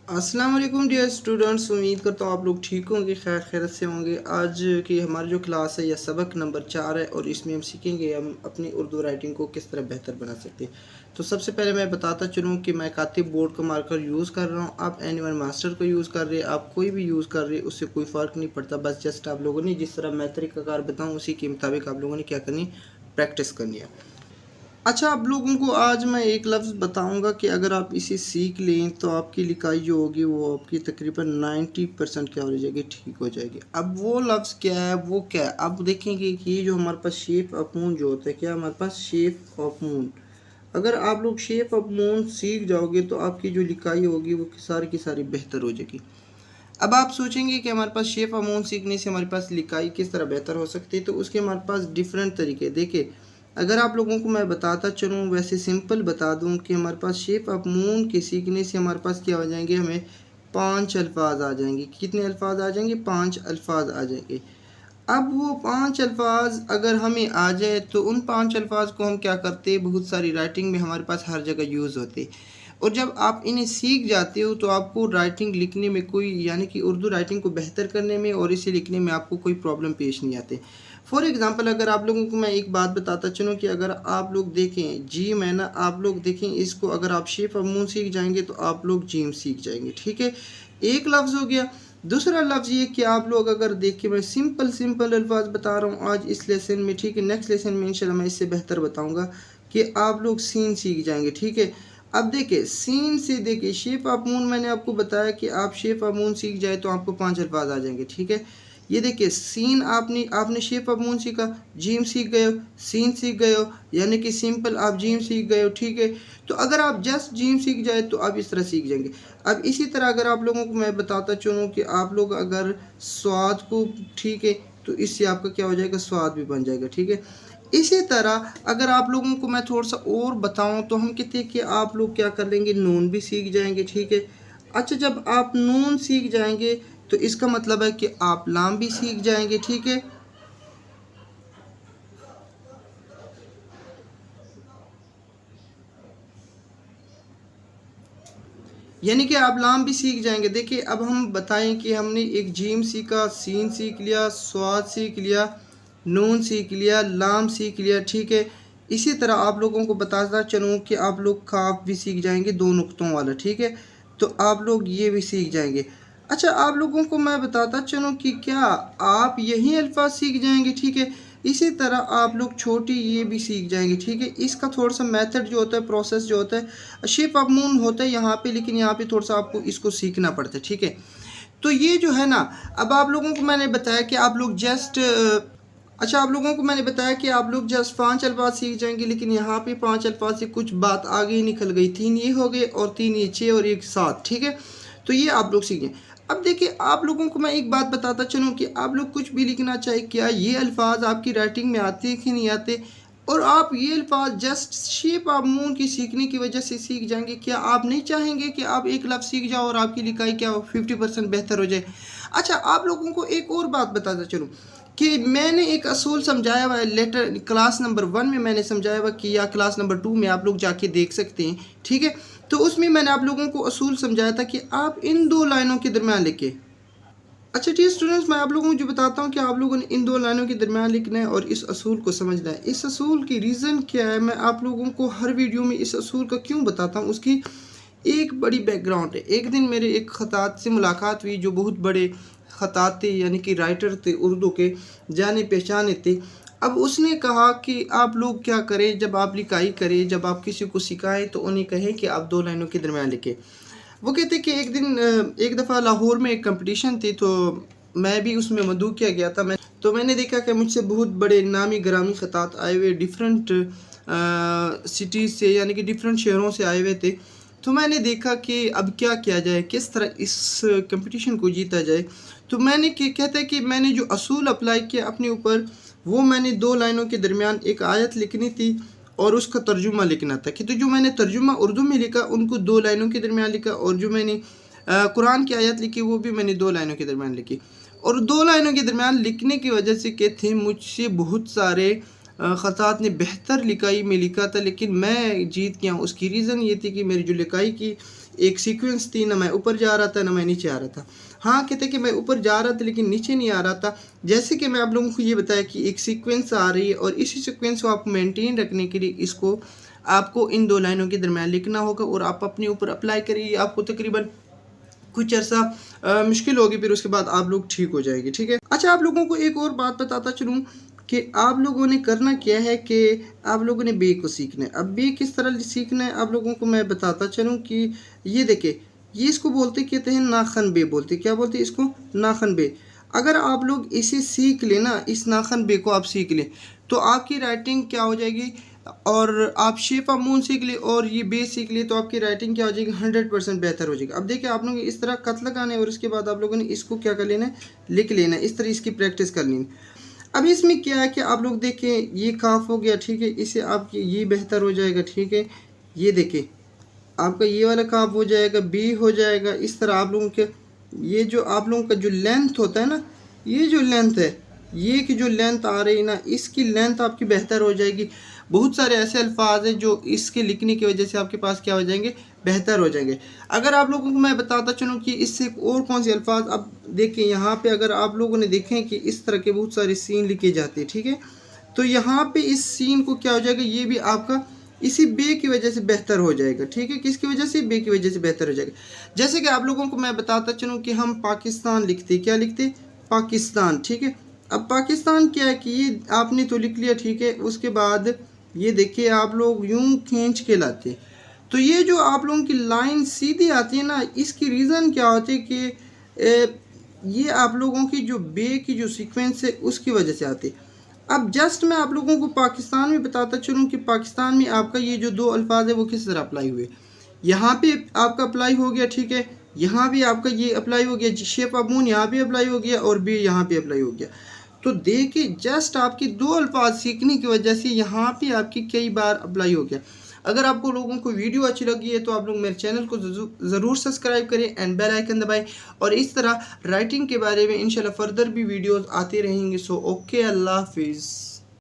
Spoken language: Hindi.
अस्सलाम वालेकुम डियर स्टूडेंट्स। उम्मीद करता हूँ आप लोग ठीक होंगे, खैर खैरत से होंगे। आज की हमारी जो क्लास है यह सबक नंबर 4 है और इसमें हम सीखेंगे हम अपनी उर्दू राइटिंग को किस तरह बेहतर बना सकते हैं। तो सबसे पहले मैं बताता चलूँ कि मैं कातिब बोर्ड का मार्कर यूज़ कर रहा हूँ, आप एनिमल मास्टर को यूज़ कर रहे हैं, आप कोई भी यूज़ कर रहे हैं, उससे कोई फ़र्क नहीं पड़ता। बस जस्ट आप लोगों ने जिस तरह मैं तरीक़ाकार बताऊँ उसी के मुताबिक आप लोगों ने क्या करनी, प्रैक्टिस करनी है। अच्छा, आप लोगों को आज मैं एक लफ्ज़ बताऊंगा कि अगर आप इसे सीख लें तो आपकी लिखाई जो होगी वो आपकी तकरीबन 90% क्या हो जाएगी, ठीक हो जाएगी। अब वो लफ्ज़ क्या है, वो क्या है, अब देखेंगे कि ये जो हमारे पास शेप ऑफ मून जो होता है, क्या हमारे पास शेप ऑफ मून, अगर आप लोग शेप ऑफ मून सीख जाओगे तो आपकी जो लिखाई होगी वो सारी की सारी बेहतर हो जाएगी। अब आप सोचेंगे कि हमारे पास शेप ऑफ मून सीखने से हमारे पास लिखाई किस तरह बेहतर हो सकती है, तो उसके हमारे पास डिफरेंट तरीके। देखिए, अगर आप लोगों को मैं बताता चलूँ, वैसे सिंपल बता दूँ कि हमारे पास शेप ऑफ मून के सीखने से हमारे पास क्या हो जाएंगे, हमें 5 अल्फाज आ जाएंगे। कितने अल्फाज आ जाएंगे, 5 अल्फाज आ जाएंगे। अब वो 5 अल्फाज अगर हमें आ जाए तो उन 5 अल्फाज को हम क्या करते हैं, बहुत सारी राइटिंग में हमारे पास हर जगह यूज़ होते हैं। और जब आप इन्हें सीख जाते हो तो आपको राइटिंग लिखने में कोई, यानी कि उर्दू राइटिंग को बेहतर करने में और इसे लिखने में आपको कोई प्रॉब्लम पेश नहीं आते। फॉर एग्ज़ाम्पल, अगर आप लोगों को मैं एक बात बताता चलूँ कि अगर आप लोग देखें जी मैं ना, आप लोग देखें इसको, अगर आप शेप ऑफ मून सीख जाएंगे तो आप लोग जीम सीख जाएंगे। ठीक है, एक लफ्ज़ हो गया। दूसरा लफ्ज़ ये कि आप लोग अगर देखिए, मैं सिंपल सिंपल अल्फाज बता रहा हूँ आज इस लेसन में। ठीक है, नेक्स्ट लेसन में इंशाल्लाह मैं इससे बेहतर बताऊँगा कि आप लोग सीन सीख जाएंगे। ठीक है, अब देखिए सीन से, देखिए शेप ऑफ मून मैंने आपको बताया कि आप शेप ऑफ मून सीख जाए तो आपको 5 अल्फाज आ जाएंगे। ठीक है, ये देखिए सीन, आपने आपने शेप ऑफ मून सीखा, जीम सीख गए हो, सीन सीख गए हो, यानी कि सिंपल आप जीम सीख गए हो। ठीक है, तो अगर आप जस्ट जीम सीख जाए तो आप इस तरह सीख जाएंगे। अब इसी तरह अगर आप लोगों को मैं बताता चलूँ कि आप लोग अगर स्वाद को, ठीक है, तो इससे आपका क्या हो जाएगा, स्वाद भी बन जाएगा। ठीक है, इसी तरह अगर आप लोगों को मैं थोड़ा सा और बताऊं तो हम कहते हैं कि आप लोग क्या कर लेंगे, नून भी सीख जाएंगे। ठीक है, अच्छा जब आप नून सीख जाएंगे तो इसका मतलब है कि आप लाम भी सीख जाएंगे। ठीक है, यानी कि आप लाम भी सीख जाएंगे। देखिए, अब हम बताएं कि हमने एक जीम सीखा, सीन सीख लिया, स्वाद सीख लिया, नून सीख लिया, लाम सीख लिया। ठीक है, इसी तरह आप लोगों को बताता चलूँ कि आप लोग काफ भी सीख जाएंगे, 2 नुक्तों वाला। ठीक है, तो आप लोग ये भी सीख जाएंगे। अच्छा, आप लोगों को मैं बताता चलूँ कि क्या आप यही अल्फाज सीख जाएंगे। ठीक है, इसी तरह आप लोग छोटी ये भी सीख जाएंगे। ठीक है, इसका थोड़ा सा मेथड जो होता है, प्रोसेस जो होता है, शेप ऑफ मून होता है यहाँ पे, लेकिन यहाँ पे थोड़ा सा आपको इसको सीखना पड़ता है। ठीक है, तो ये जो है ना, अब आप लोगों को मैंने बताया कि आप लोग जस्ट, अच्छा आप लोगों को मैंने बताया कि आप लोग जस्ट 5 अल्फाज सीख जाएंगे, लेकिन यहाँ पे 5 अल्फाज से कुछ बात आगे निकल गई। 3 ये हो गए और 3 ये, 6 और 1 7। ठीक है, तो ये आप लोग सीखें। अब देखिए, आप लोगों को मैं एक बात बताता चलूँ कि आप लोग कुछ भी लिखना चाहे, क्या ये अल्फाज आपकी राइटिंग में आते हैं कि नहीं आते, और आप ये अल्फाज जस्ट शेप ऑफ मून की सीखने की वजह से सीख जाएंगे। क्या आप नहीं चाहेंगे कि आप एक लफ्ज़ सीख जाओ और आपकी लिखाई क्या हो, 50% बेहतर हो जाए। अच्छा, आप लोगों को एक और बात बताता चलूँ कि मैंने एक असूल समझाया हुआ है, लेटर क्लास नंबर 1 में मैंने समझाया हुआ कि, या क्लास नंबर 2 में आप लोग जाके देख सकते हैं। ठीक है, तो उसमें मैंने आप लोगों को असूल समझाया था कि आप इन 2 लाइनों के दरमियान लिखे। अच्छा ठीक स्टूडेंट्स, मैं आप लोगों को जो बताता हूँ कि आप लोगों ने इन 2 लाइनों के दरमियान लिखना है और इस असूल को समझना है। इस असूल की रीज़न क्या है, मैं आप लोगों को हर वीडियो में इस असूल का क्यों बताता हूँ, उसकी एक बड़ी बैकग्राउंड है। एक दिन मेरे एक ख़तात से मुलाकात हुई जो बहुत बड़े ख़तात थे, यानी कि राइटर थे, उर्दू के जाने पहचाने थे। अब उसने कहा कि आप लोग क्या करें, जब आप लिखाई करें, जब आप किसी को सिखाएं तो उन्हें कहें कि आप 2 लाइनों के दरमियान लिखें। वो कहते कि एक दिन, एक दफ़ा लाहौर में एक कंपटीशन थी, तो मैं भी उसमें मदऊ किया गया था। मैंने देखा कि मुझसे बहुत बड़े नामी ग्रामी ख़तात आए हुए डिफरेंट सिटीज़ से, यानी कि डिफरेंट शहरों से आए हुए थे। तो मैंने देखा कि अब क्या किया जाए, किस तरह इस कंपटीशन को जीता जाए। तो मैंने कहता है कि मैंने जो असूल अप्लाई किया अपने ऊपर, वो मैंने 2 लाइनों के दरमियान एक आयत लिखनी थी और उसका तर्जुमा लिखना था। कि तो जो मैंने तर्जुमा उर्दू में लिखा उनको 2 लाइनों के दरमियान लिखा, और जो मैंने कुरान की आयत लिखी वो भी मैंने 2 लाइनों के दरमियान लिखी। और 2 लाइनों के दरमियान लिखने की वजह से क्या थे, मुझसे बहुत सारे ख़तात ने बेहतर लिखाई में लिखा था, लेकिन मैं जीत गया हूँ। उसकी रीज़न ये थी कि मेरी जो लिखाई की एक सीक्वेंस थी, ना मैं ऊपर जा रहा था ना मैं नीचे आ रहा था। हाँ, कहते कि मैं ऊपर जा रहा था लेकिन नीचे नहीं आ रहा था। जैसे कि मैं आप लोगों को ये बताया कि एक सीक्वेंस आ रही है और इसी सीक्वेंस को आप मेंटेन रखने के लिए इसको आपको इन 2 लाइनों के दरमियान लिखना होगा और आप अपने ऊपर अप्लाई करिए। आपको तकरीबन कुछ अर्सा मुश्किल होगी, फिर उसके बाद आप लोग ठीक हो जाएगी। ठीक है। अच्छा, आप लोगों को एक और बात बताता चलूँ कि आप लोगों ने करना क्या है कि आप लोगों ने बे को सीखना है। अब बे किस तरह सीखना है आप लोगों को मैं बताता चलूँ कि ये देखें, ये इसको बोलते कहते हैं नाखन बे बोलते। क्या बोलते हैं इसको? नाखन बे। अगर आप लोग इसे सीख लें ना, इस नाखन बे को आप सीख लें, तो आपकी राइटिंग क्या हो जाएगी, और आप शेप ऑफ मून सीख ले और ये बेस सीख ले तो आपकी राइटिंग क्या हो जाएगी, 100% बेहतर हो जाएगी। अब देखिए, आप लोग इस तरह कत लगाना है और उसके बाद आप लोगों ने इसको क्या कर लेना है, लिख लेना है। इस तरह इसकी प्रैक्टिस कर लेनी। अब इसमें क्या है कि आप लोग देखें, ये काफ हो गया, ठीक है, इसे आप ये बेहतर हो जाएगा। ठीक है, ये देखें आपका ये वाला काफ हो जाएगा, बी हो जाएगा। इस तरह आप लोगों के ये जो आप लोगों का जो लेंथ होता है ना, ये जो लेंथ है, ये की जो लेंथ आ रही है ना, इसकी लेंथ आपकी बेहतर हो जाएगी। बहुत सारे ऐसे अल्फाज हैं जो इसके लिखने की वजह से आपके पास क्या हो जाएंगे, बेहतर हो जाएंगे। अगर आप लोगों को मैं बताता चलूँ कि इससे और कौन से अल्फाज, अब देखें यहाँ पे अगर आप लोगों ने देखें कि इस तरह के बहुत सारे सीन लिखे जाते हैं। ठीक है, तो यहाँ पे इस सीन को क्या हो जाएगा, ये भी आपका इसी बे की वजह से बेहतर हो जाएगा। ठीक है, किसकी वजह से? बे की वजह से बेहतर हो जाएगा। जैसे कि आप लोगों को मैं बताता चलूँ कि हम पाकिस्तान लिखते, क्या लिखते? पाकिस्तान। ठीक है, अब पाकिस्तान क्या है कि ये आपने तो लिख लिया। ठीक है, उसके बाद ये देखिए आप लोग यूं खींच के लाते, तो ये जो आप लोगों की लाइन सीधी आती है ना, इसकी रीज़न क्या होती है कि ये आप लोगों की जो बे की जो सीक्वेंस है उसकी वजह से आती है। अब जस्ट मैं आप लोगों को पाकिस्तान में बताता चलूँ कि पाकिस्तान में आपका ये जो 2 अल्फाज है वो किस तरह अप्लाई हुए। यहाँ पे आपका अप्लाई हो गया। ठीक है, यहाँ भी आपका ये अप्लाई हो गया, शेप ऑफ मून यहाँ भी अप्लाई हो गया और बी यहाँ पे अप्लाई हो गया। तो देखिए, जस्ट आपकी 2 अल्फाज सीखने की वजह से यहाँ पे आपकी कई बार अप्लाई हो गया। अगर आपको लोगों को वीडियो अच्छी लगी है तो आप लोग मेरे चैनल को ज़रूर सब्सक्राइब करें एंड बेल आइकन दबाएं, और इस तरह राइटिंग के बारे में इंशाल्लाह फर्दर भी वीडियोस आते रहेंगे। सो ओके, अल्लाह हाफिज़।